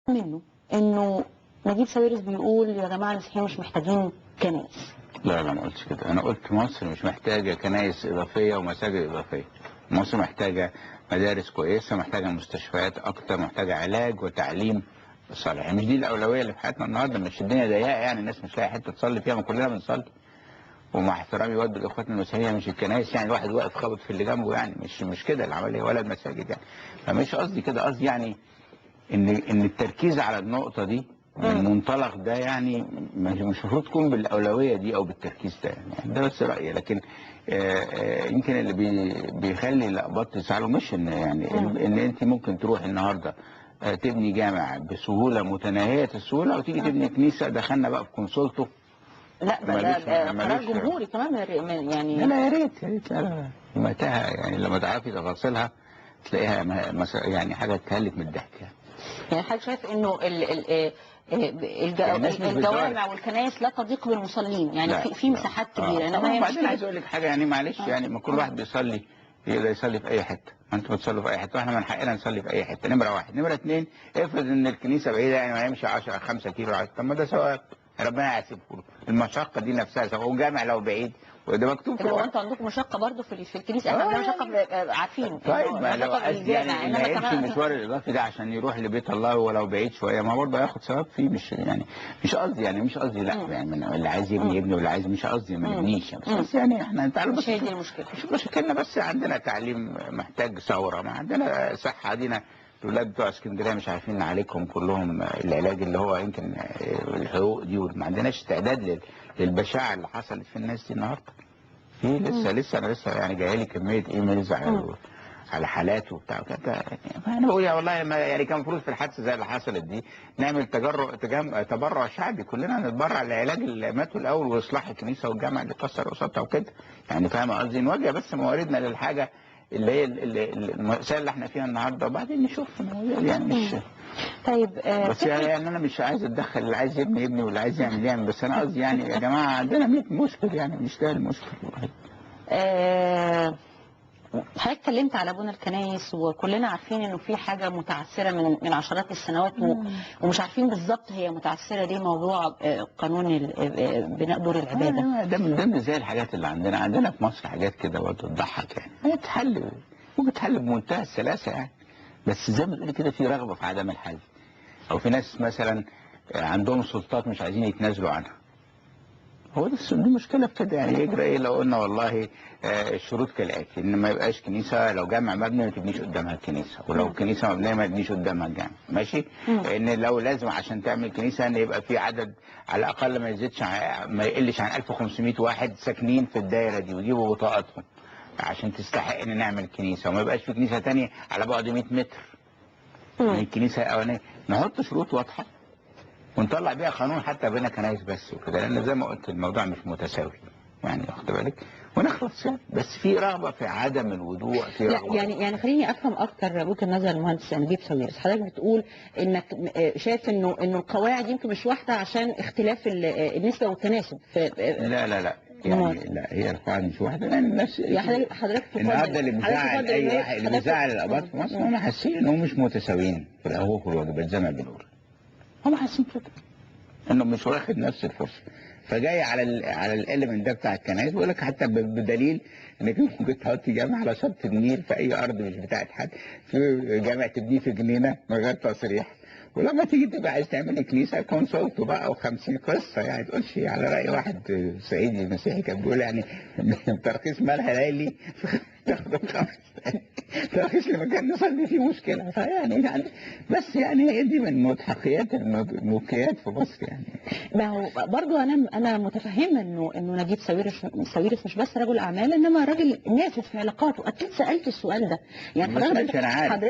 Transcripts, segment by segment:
منه انه نجيب ساويرس بيقول يا جماعه المسيحيين مش محتاجين كنائس. لا ما قلتش كده. انا قلت مصر مش محتاجه كنائس اضافيه ومساجد اضافيه. مصر محتاجه مدارس كويسه، محتاجه مستشفيات اكتر، محتاجه علاج وتعليم صالح. مش دي الاولويه اللي في حياتنا النهارده؟ مش الدنيا ضيقه يعني الناس مش لاقي حته تصلي فيها؟ ما كلنا بنصلي. ومع احترامي برضه لاخواتنا المسيحيه، مش الكنائس يعني الواحد واقف خابط في اللي جنبه، يعني مش كده العمليه، ولا المساجد يعني. فمش قصدي كده، قصدي يعني ان التركيز على النقطه دي من المنطلق ده يعني مش المفروض تكون بالاولويه دي او بالتركيز ده يعني ده بس رايي. لكن يمكن اللي بيخلي الاقباط يزعلوا مش ان يعني ان انت ممكن تروح النهارده تبني جامع بسهوله متناهيه السهوله، وتيجي تبني كنيسه. دخلنا بقى في كونسولته. لا ده قرار جمهوري كمان يعني. لا يا ريت يا ريت. متاهه يعني لما تعرفي تفاصيلها تلاقيها يعني حاجه تهلك من الضحك يعني حضرتك شايف انه الجوامع والكنائس لا تضيق بالمصلين يعني في مساحات كبيره. انما هي بعدين عايز اقول لك حاجه يعني معلش يعني ما كل واحد بيصلي يقدر يصلي في اي حته. ما انتوا بتصلوا في اي حته واحنا من حقنا نصلي في اي حته. نمره واحد. نمره اثنين، افرض ان الكنيسه بعيده يعني ما يمشي 10 5 كيلو 10. طب ما ده ثواب ربنا يحاسبه له. المشقه دي نفسها ثواب. والجامع لو بعيد وده مكتوب في الورق. انتوا عندكم مشقه برضه في الكنيسه. احنا عندنا مشقه عارفين. طيب ما لو يعني اللي هيمشي المشوار الاضافي ده عشان يروح لبيت الله ولو بعيد شويه ما برضه هياخد ثواب فيه. مش يعني مش قصدي لا يعني اللي عايز يبني واللي عايز مش قصدي ما نبنيش بس يعني احنا تعالوا بس مش هي دي المشكله. مش مشكلنا بس عندنا تعليم محتاج ثوره، ما عندنا صحه. عندنا الولاد بتوع اسكندريه مش عارفين نعالجهم كلهم العلاج اللي هو يمكن الحقوق دي، وما عندناش استعداد للبشاعه اللي حصلت في الناس دي النهارده. في انا لسه يعني جاي لي كميه ايميلز على حالات وبتاع وكده. انا بقول يا والله يعني كان المفروض في الحادثه زي اللي حصلت دي نعمل تبرع شعبي، كلنا نتبرع لعلاج اللي ماتوا الاول واصلاح الكنيسه والجامع اللي اتكسر قصادها وكده يعني. فاهم قصدي؟ نوجه بس مواردنا للحاجه اللي هي المأساة اللي احنا فيها النهارده، وبعدين نشوف يعني مش طيب. بس يعني انا مش عايز اتدخل. اللي عايز يبني واللي عايز يعمل بس انا قصدي يعني يا جماعه عندنا 100 مشكل يعني مش ده المشكل الوحيد. حضرتك اتكلمت على بنى الكنائس وكلنا عارفين انه في حاجه متعثره من عشرات السنوات ومش عارفين بالظبط هي متعثره ليه. موضوع قانون بناء دور العباده ده من ضمن زي الحاجات اللي عندنا في مصر حاجات كده برضه تضحك يعني. هي تتحل ممكن تتحل بمنتهى السلاسه يعني، بس زي ما تقولي كده في رغبه في عدم الحل. او في ناس مثلا عندهم سلطات مش عايزين يتنازلوا عنها. هو دي مشكله في كده يعني. يجرى ايه لو قلنا والله الشروط كالاتي: ان ما يبقاش كنيسه لو جامع مبني ما تبنيش قدامها الكنيسه، ولو كنيسه مبنيه ما تبنيش قدامها الجامع، ماشي؟ ان لو لازم عشان تعمل كنيسه ان يبقى في عدد على الاقل ما يقلش عن 1500 واحد ساكنين في الدايره دي ويجيبوا بطاقاتهم عشان تستحق ان نعمل كنيسه، وما يبقاش في كنيسه ثانيه على بعد 100 متر من الكنيسه الاولانيه. نحط شروط واضحه ونطلع بيها قانون حتى بين كنايس بس وكده، لان زي ما قلت الموضوع مش متساوي يعني، واخد بالك؟ ونخلص يعني. بس في رغبه في عدم الوضوح، في رغبه. يعني خليني افهم اكتر وجهه نظر المهندس نجيب ساويرس. حضرتك بتقول انك شايف انه القواعد يمكن مش واحده عشان اختلاف النسبه والتناسب في لا يعني لا، هي القواعد مش واحده لان الناس يعني حضرتك تفضل النهارده اللي بيزعل اي واحد، اللي بيزعل الاباط في مصر هم حاسين انهم مش متساويين في الحقوق والواجبات زي ما بنقول. هم حاسين كده انه مش واخد نفس الفرصه، فجاي على الاليمنت ده بتاع الكنائس بيقول لك حتى بدليل انك ممكن تحط جامع على شط النيل في اي ارض مش بتاعت حد، في جامع تبنيه في جنينه من غير تصريح، ولما تيجي تبقى عايز تعمل كنيسه كونسولت بقى و50 قصه يعني. تقولش على راي واحد صعيدي مسيحي كان بيقول يعني ترخيص مالها ليلي تاخده 5 ترخيص لمكان نصلي فيه مشكله. فيعني بس يعني هي دي من مضحكيات المبكيات في مصر يعني. ما هو برضه انا متفهمه انه نجيب ساويرس مش بس رجل اعمال انما راجل نافذ في علاقاته. اكيد سالت السؤال ده يعني.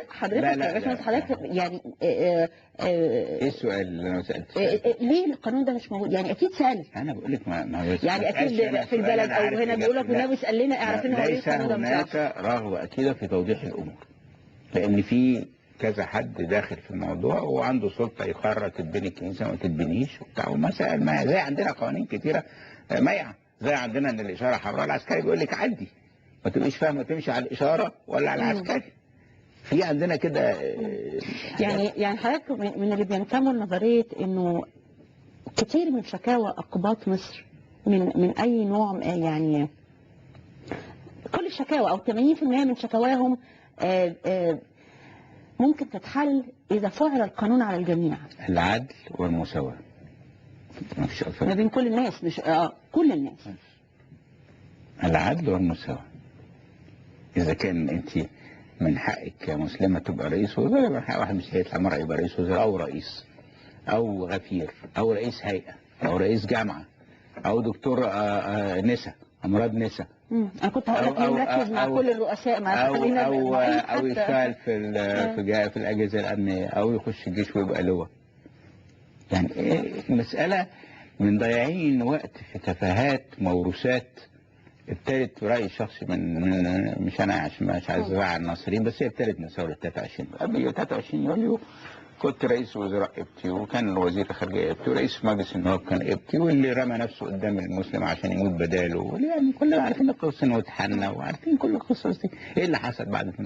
حضرتك يعني ايه السؤال اللي انا سالته؟ ليه القانون ده مش موجود يعني؟ اكيد سالت. انا بقول لك ما يعني اكيد في البلد او هنا بيقول لك والنبي اسال لنا اعرف ان هو ليه القانون ده مش هناك رغبه اكيده في توضيح الامور، لان في كذا حد داخل في الموضوع وعنده سلطه يقرر تتبني الكنيسه وما تتبنيش وبتاع ومسائل. ما زي عندنا قوانين كتيره مايعه، زي عندنا ان الاشاره حمراء العسكري بيقول لك عدي، ما تبقيش فاهمه تمشي على الاشاره ولا على العسكري. في عندنا كده يعني حضرتك من اللي بينتموا لنظريه انه كتير من شكاوى اقباط مصر من اي نوع، يعني كل الشكاوى او 80% من شكاواهم ممكن تتحل اذا فعل القانون على الجميع. العدل والمساواة مفيش أكتر ما بين كل الناس، مش كل الناس. العدل والمساواة. إذا كان أنت من حقك كمسلمة تبقى رئيس وزراء، من حق واحد مش هيطلع مرة يبقى رئيس وزراء أو رئيس أو غفير أو رئيس هيئة أو رئيس جامعة أو دكتور نساء أمراض نساء. انا كنت هقول لك نركز مع كل الرؤساء، مع أو يشتغل في الأجهزة الأمنية أو يخش الجيش ويبقى لواء. يعني المسألة من ضياعين وقت في تفاهات موروثات ابتدت رأيي الشخصي من مش أنا عشان مش عايز أزعل الناصرين، بس هي ابتدت من ثورة 23. قبل 23 يوليو كنت رئيس وزراء ابتي، وكان الوزير الخارجية ابتي، ورئيس مجلس النواب كان ابتي، واللي رمى نفسه قدام المسلم عشان يموت بداله. يعني كلنا عارفين القصة انه اتحنى وعارفين كل القصص دي. ايه اللي حصل بعد 52؟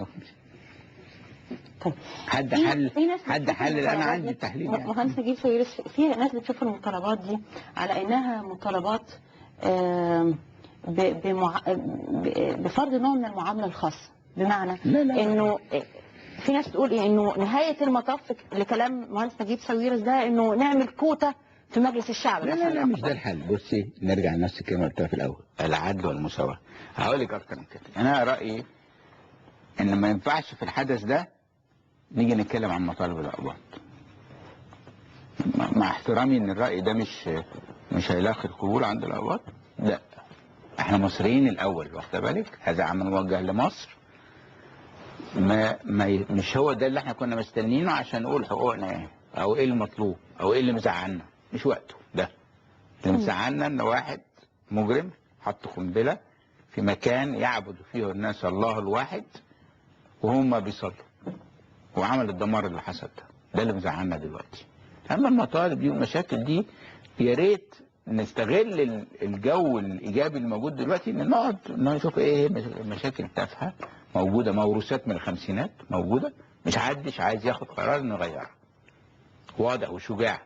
طيب حد حل انا عندي تحليل. يعني مهندس نجيب ساويرس، في ناس بتشوف المطالبات دي على انها مطالبات بفرض نوع من المعامله الخاصه، بمعنى لا انه في ناس تقول انه نهايه المطاف لكلام مهندس نجيب ساويرس ده انه نعمل كوتا في مجلس الشعب. لا مش ده الحل. بصي نرجع لنفس الكلمه اللي قلتها في الاول، العدل والمساواه. هقول لك اكتر من كده. انا رايي ان ما ينفعش في الحدث ده نيجي نتكلم عن مطالب الاقباط. مع احترامي ان الراي ده مش هيلاقي القبول عند الاقباط. لا، احنا مصريين الاول، واخده بالك؟ هذا عمل موجه لمصر. مش هو ده اللي احنا كنا مستنيينه عشان نقول حقوقنا ايه او ايه المطلوب او ايه اللي مزعلنا. مش وقته ده. اللي مزعلنا ان واحد مجرم حط قنبله في مكان يعبد فيه الناس الله الواحد وهم بيصلوا، وعمل الدمار اللي حصل ده اللي مزعلنا دلوقتي. اما المطالب دي والمشاكل دي يا ريت نستغل الجو الايجابي الموجود دلوقتي، ان نقعد نشوف ايه مشاكل تافهه موجوده، موروثات من الخمسينات موجوده، مش حدش عايز ياخد قرار انه يغيرها. واضح وشجاع.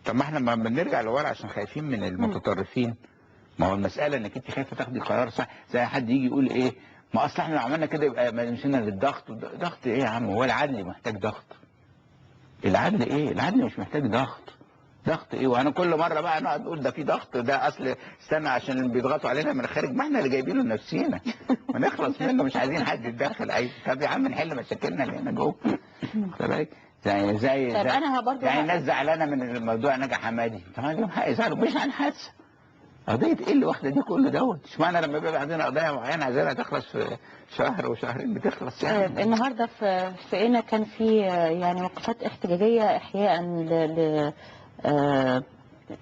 طب ما احنا لما بنرجع لورا عشان خايفين من المتطرفين. ما هو المساله انك انت خايفه تاخدي قرار صح. زي حد يجي يقول ايه، ما اصل احنا لو عملنا كده يبقى مشينا للضغط. ضغط ايه يا عم؟ هو العدل محتاج ضغط؟ العدل ايه؟ العدل مش محتاج ضغط. ضغط ايه؟ وانا كل مره بقى نقعد نقول ده في ضغط، ده اصل استنى عشان بيضغطوا علينا من الخارج. ما احنا اللي جايبينه لنفسينا ونخلص منه، مش عايزين حد يتدخل. اي طب يا عم نحل مشاكلنا اللي هنا جوه. خد بالك؟ زي انا برضه يعني الناس زعلانه من الموضوع نجا حمادي. طبعا لهم حق يزعلوا، مش عن حادثه. قضيه ايه اللي واخده دي كل دوت؟ اشمعنى لما بيبقى عندنا قضايا معينه عايزينها تخلص في شهر وشهرين بتخلص يعني. النهارده في قنا كان في يعني وقفات احتجاجيه احياء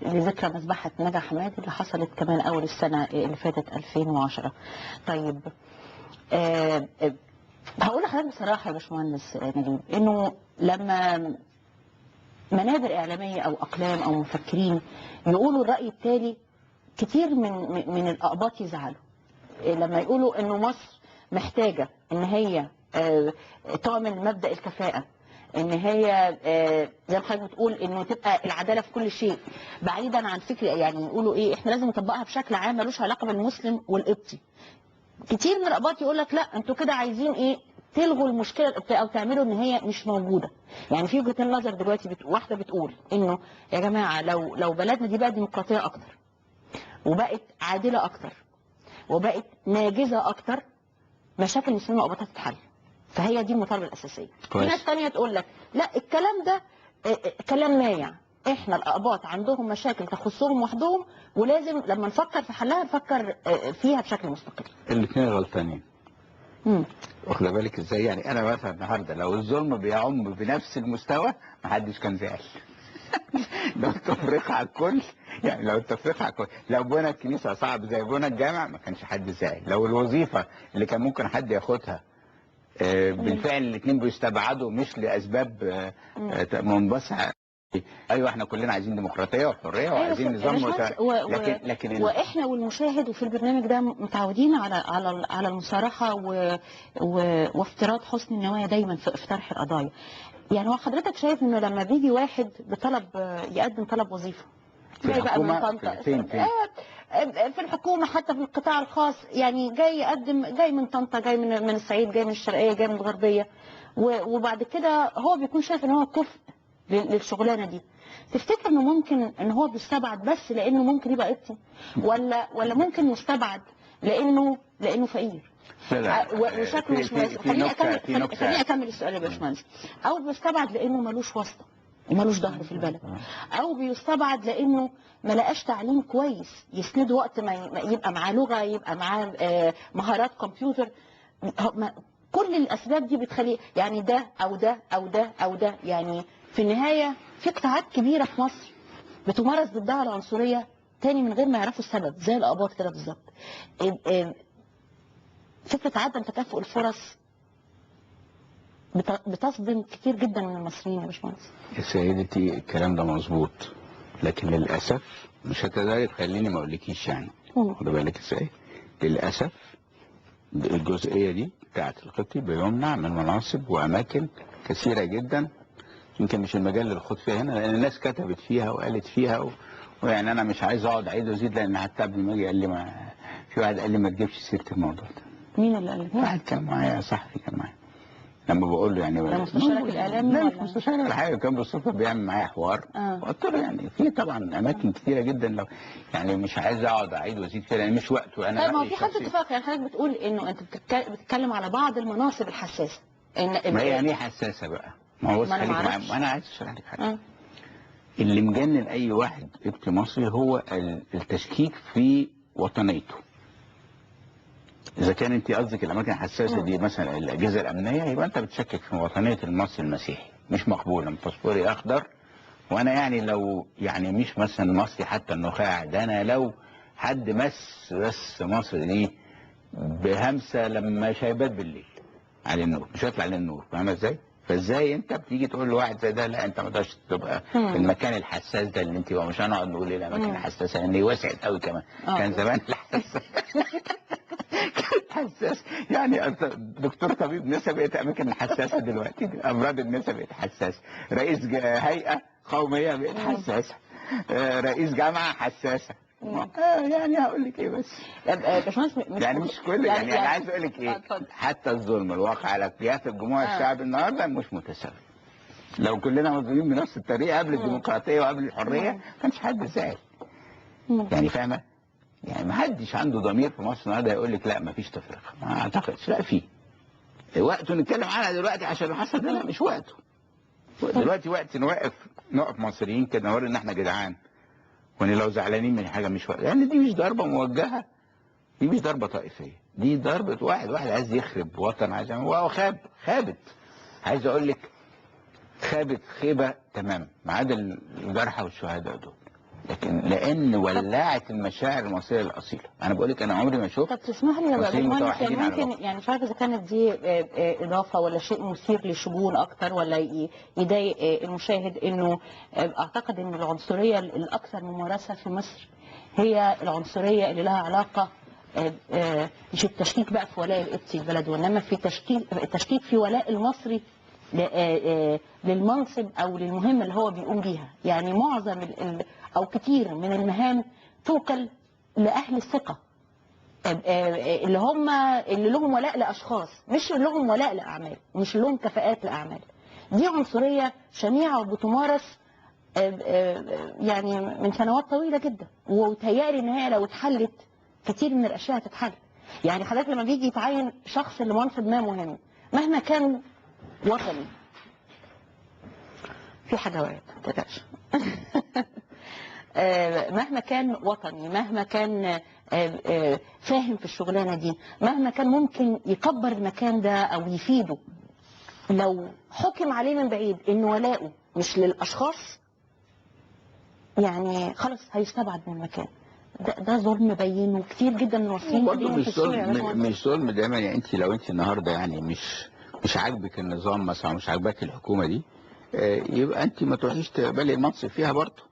لذكرى مذبحه نجا حمادي اللي حصلت كمان اول السنه اللي فاتت 2010. طيب هقول لحضرتك بصراحه يا باشمهندس نجيب، انه لما منابر اعلاميه او اقلام او مفكرين يقولوا الراي التالي، كتير من الاقباط يزعلوا لما يقولوا انه مصر محتاجه ان هي تعمل مبدا الكفاءه، ان هي زي ما حضرتك بتقول انه تبقى العداله في كل شيء، بعيدا عن فكره يعني يقولوا ايه احنا لازم نطبقها بشكل عام ملوش علاقه بالمسلم والقبطي. كتير من الاقباط يقول لك لا انتوا كده عايزين ايه تلغوا المشكله القبطيه او تعملوا ان هي مش موجوده. يعني في وجهه نظر دلوقتي واحده بتقول انه يا جماعه لو بلدنا دي بقت ديمقراطيه اكتر وبقت عادله اكتر وبقت ناجزه اكتر، مشاكل المسلمين والاقباط هتتحل. فهي دي المطالبه الاساسيه. في ناس ثانيه تقول لك لا الكلام ده كلام مايع، احنا الاقباط عندهم مشاكل تخصهم وحدهم ولازم لما نفكر في حلها نفكر فيها بشكل مستقل. الاثنين غلطانين. واخد بالك ازاي؟ يعني انا مثلا النهارده لو الظلم بيعم بنفس المستوى ما حدش كان زعل. لو التفريق على الكل، يعني لو التفريق على الكل، لو بنى الكنيسه صعب زي بنى الجامع ما كانش حد زعل. لو الوظيفه اللي كان ممكن حد ياخدها بالفعل الاثنين بيستبعدوا مش لاسباب منبثقه ايوه احنا كلنا عايزين ديمقراطيه وحريه أيوة وعايزين بس نظام باشمهندس، لكن واحنا والمشاهد وفي البرنامج ده متعودين على المصارحه وافتراض حسن النوايا دايما في طرح القضايا. يعني هو حضرتك شايف انه لما بيجي واحد بطلب يقدم طلب وظيفه في جاي بقى من الحكومه طنطا، فين في الحكومه حتى في القطاع الخاص، يعني جاي يقدم، جاي من طنطا، جاي من الصعيد، جاي من الشرقيه، جاي من الغربيه، وبعد كده هو بيكون شايف ان هو كفء للشغلانه دي. تفتكر انه ممكن ان هو بيستبعد بس لانه ممكن يبقى قبطي، ولا ممكن يستبعد لانه فقير؟ لا لا وشكله مش مناسب. خليني اكمل السؤال يا باشمهندس. او بيستبعد لانه ملوش واسطه وملوش ظهر في البلد، او بيستبعد لانه ما لقاش تعليم كويس يسنده وقت ما يبقى معاه لغه، يبقى معاه مهارات كمبيوتر. كل الاسباب دي بتخليه يعني ده او ده او ده او ده. يعني في النهايه في قطاعات كبيره في مصر بتمارس ضدها العنصريه تاني من غير ما يعرفوا السبب، زي القباط كده بالظبط. فكره عدم تكافؤ الفرص بتصدم كتير جدا من المصريين يا باشمهندس. يا سيدتي الكلام ده مظبوط، لكن للاسف مش هتقدري تخليني ما اقولكيش يعني. خد بالك ازاي؟ للاسف الجزئيه دي بتاعت القبطي بيمنع من مناصب واماكن كثيره جدا، يمكن مش المجال اللي الخوض فيها هنا، لان الناس كتبت فيها وقالت فيها ويعني انا مش عايز اقعد اعيد وازيد، لان حتى قبل ما اجي قال لي في واحد قال لي ما تجيبش سيره الموضوع ده. مين اللي قال لك؟ واحد كان معايا، صحفي كان معايا، لما بقول له يعني ده مستشارك الاعلامي لا ولا؟ مش مستشار ولا حاجه، كان بالصدفه بيعمل معايا حوار. قلت له يعني في طبعا اماكن كثيره جدا، لو يعني مش عايز اقعد اعيد وازيد فيها لان مش وقته. انا طيب ما هو في حد اتفاق، يعني حضرتك بتقول انه انت بتتكلم على بعض المناصب الحساسه. ما هي يعني ايه حساسه بقى؟ ما هو خليك معايا، ما انا عايز اشرح لك حاجه. اللي مجنن اي واحد ابن مصري هو التشكيك في وطنيته. اذا كان انت قصدك الاماكن الحساسه دي مثلا الاجهزه الامنيه، يبقى انت بتشكك في وطنيه المصري المسيحي، مش مقبوله. من باسبوري اخضر، وانا يعني لو يعني مش مثلا مصري حتى النخاع ده، انا لو حد بس مصر دي بهمسه لما شايبات بالليل على النور مش هيطلع للنور، فاهمه ازاي؟ فازاي انت بتيجي تقول لواحد زي ده لا انت ما تقدرش تبقى في المكان الحساس ده اللي انت، مش هنقعد نقول ايه الاماكن الحساسه لان هي وسعت قوي كمان. كان زمان الحساسه كانت حساس، يعني دكتور طبيب نسا بقت اماكن حساسه دلوقتي، امراض النسا بقت حساسه، رئيس هيئه قوميه بقت حساسه، رئيس جامعه حساسه. يعني هقول لك ايه بس يعني مش كل يعني عايز اقول لك ايه، حتى الظلم الواقع على كياس الجموع الشعب النهارده مش متساوي. لو كلنا مظلومين بنفس الطريقه قبل الديمقراطيه وقبل الحريه ما كانش حد زعل. يعني فاهمه؟ يعني ما حدش عنده ضمير في مصر النهارده يقول لك لا ما فيش تفرقه، ما اعتقدش. لا في وقته نتكلم عنها دلوقتي عشان اللي حصل ده، لا مش وقته. دلوقتي وقت نقف مصريين كده نوري ان احنا جدعان، وان لو زعلانين من حاجه مش وقت، لان دي مش ضربه موجهه، دي مش ضربه طائفيه، دي ضربه واحد عايز يخرب وطن، عايز هو خابت. عايز اقول لك خابت خيبه تمام، ما عدا الجرحى والشهداء دول، لكن لان ولعت المشاعر المصريه الاصيله. انا بقول لك انا عمري ما شفت. طب تسمح لي يا باشمهندس، يعني ممكن يعني مش عارفه اذا كانت دي اضافه ولا شيء مثير للشجون اكتر ولا يضايق المشاهد، انه اعتقد ان العنصريه الاكثر ممارسه في مصر هي العنصريه اللي لها علاقه مش التشكيك بقى في ولاء القبطي البلد، وانما في التشكيك في ولاء المصري للمنصب او للمهمه اللي هو بيقوم بيها. يعني معظم او كتير من المهام توكل لاهل الثقه اللي لهم ولاء لاشخاص، مش لهم ولاء لاعمال، مش لهم كفاءات لاعمال. دي عنصريه شنيعه وبتمارس يعني من سنوات طويله جدا، وتهيألي ان هي لو اتحلت كتير من الاشياء هتتحل. يعني حضرتك لما بيجي يتعين شخص لمنصب ما مهم مهما كان وطني، في حاجه وقعت ما تقلقش مهما كان وطني، مهما كان فاهم في الشغلانه دي، مهما كان ممكن يكبر المكان ده او يفيده، لو حكم عليه من بعيد ان ولاؤه مش للاشخاص يعني خلاص هيستبعد من المكان. ده ظلم بين، وكتير جدا من المصريين برضه مش ظلم دايما. يعني انت لو انت النهارده يعني مش عاجبك النظام مثلا، مش عاجباك الحكومه دي، يبقى انت ما تروحيش تقبلي المنصب فيها برضه.